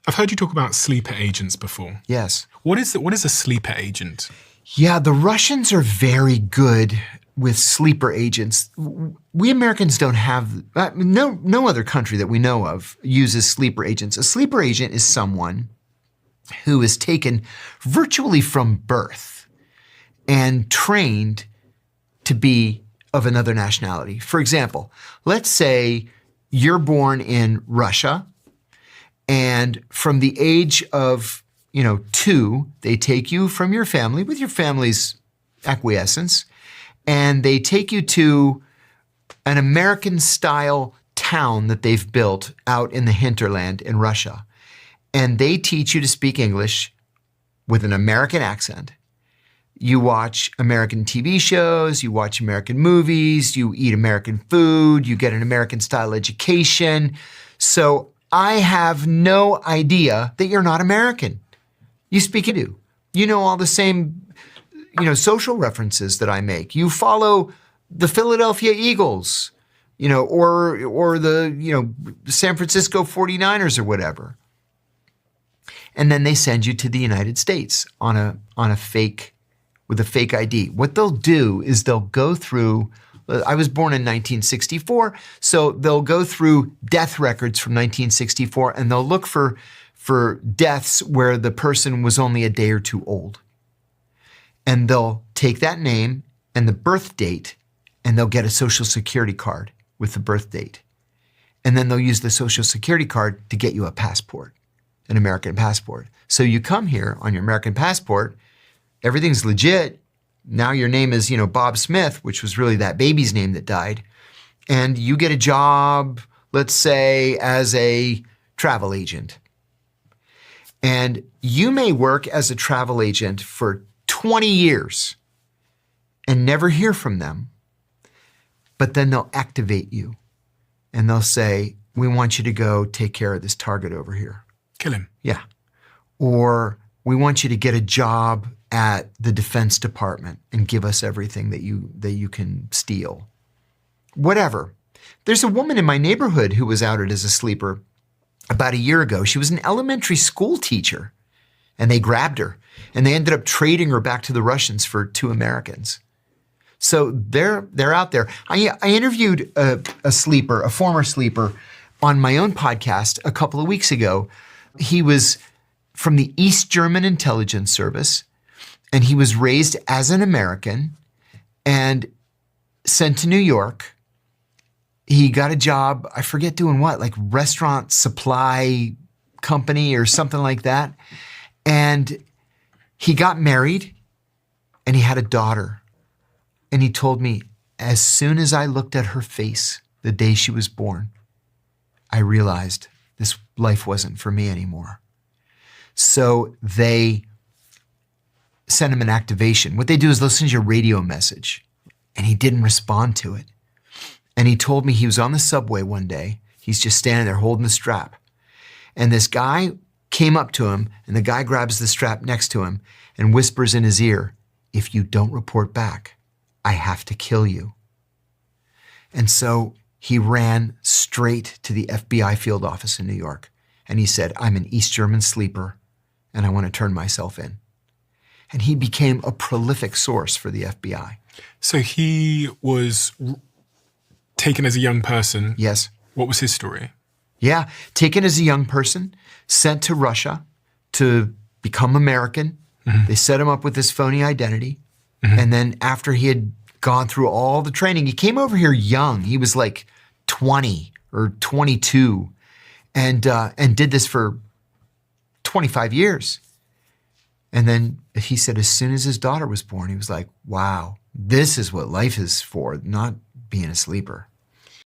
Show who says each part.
Speaker 1: I've heard you talk about sleeper agents before.
Speaker 2: Yes.
Speaker 1: What is a sleeper agent?
Speaker 2: Yeah, the Russians are very good with sleeper agents. We Americans don't have, no other country that we know of uses sleeper agents. A sleeper agent is someone who is taken virtually from birth and trained to be of another nationality. For example, let's say you're born in Russia, and from the age of 2, they take you from your family with your family's acquiescence, and they take you to an American-style town that they've built out in the hinterland in Russia. And they teach you to speak English with an American accent. You watch American TV shows, you watch American movies, you eat American food, you get an American-style education. So I have no idea that you're not American. You speak Hindu. You know all the same, social references that I make. You follow the Philadelphia Eagles, or the, San Francisco 49ers or whatever. And then they send you to the United States with a fake ID. What they'll do is they'll go through, I was born in 1964, so they'll go through death records from 1964 and they'll look for deaths where the person was only a day or two old. And they'll take that name and the birth date and they'll get a Social Security card with the birth date. And then they'll use the Social Security card to get you a passport, an American passport. So you come here on your American passport, everything's legit. Now your name is, Bob Smith, which was really that baby's name that died. And you get a job, let's say, as a travel agent. And you may work as a travel agent for 20 years and never hear from them. But then they'll activate you and they'll say, we want you to go take care of this target over here.
Speaker 1: Kill him.
Speaker 2: Yeah. Or we want you to get a job at the Defense Department and give us everything that you can steal. Whatever. There's a woman in my neighborhood who was outed as a sleeper about a year ago. She was an elementary school teacher and they grabbed her and they ended up trading her back to the Russians for 2 Americans. So they're out there. I interviewed a sleeper, a former sleeper, on my own podcast a couple of weeks ago. He was from the East German Intelligence Service, and he was raised as an American and sent to New York. He got a job, I forget doing what, like restaurant supply company or something like that. And he got married and he had a daughter. And he told me, as soon as I looked at her face the day she was born, I realized this life wasn't for me anymore. So they sent him an activation. What they do is they'll send you a radio message, and he didn't respond to it. And he told me he was on the subway one day. He's just standing there holding the strap. And this guy came up to him, and the guy grabs the strap next to him and whispers in his ear, if you don't report back, I have to kill you. And so he ran straight to the FBI field office in New York. And he said, I'm an East German sleeper, and I want to turn myself in. And he became a prolific source for the FBI.
Speaker 1: So he was taken as a young person.
Speaker 2: Yes.
Speaker 1: What was his story?
Speaker 2: Yeah, taken as a young person, sent to Russia to become American. Mm-hmm. They set him up with this phony identity. Mm-hmm. And then after he had gone through all the training, he came over here young. He was like 20 or 22 and did this for 25 years. And then he said as soon as his daughter was born, he was like, wow, this is what life is for, not being a sleeper.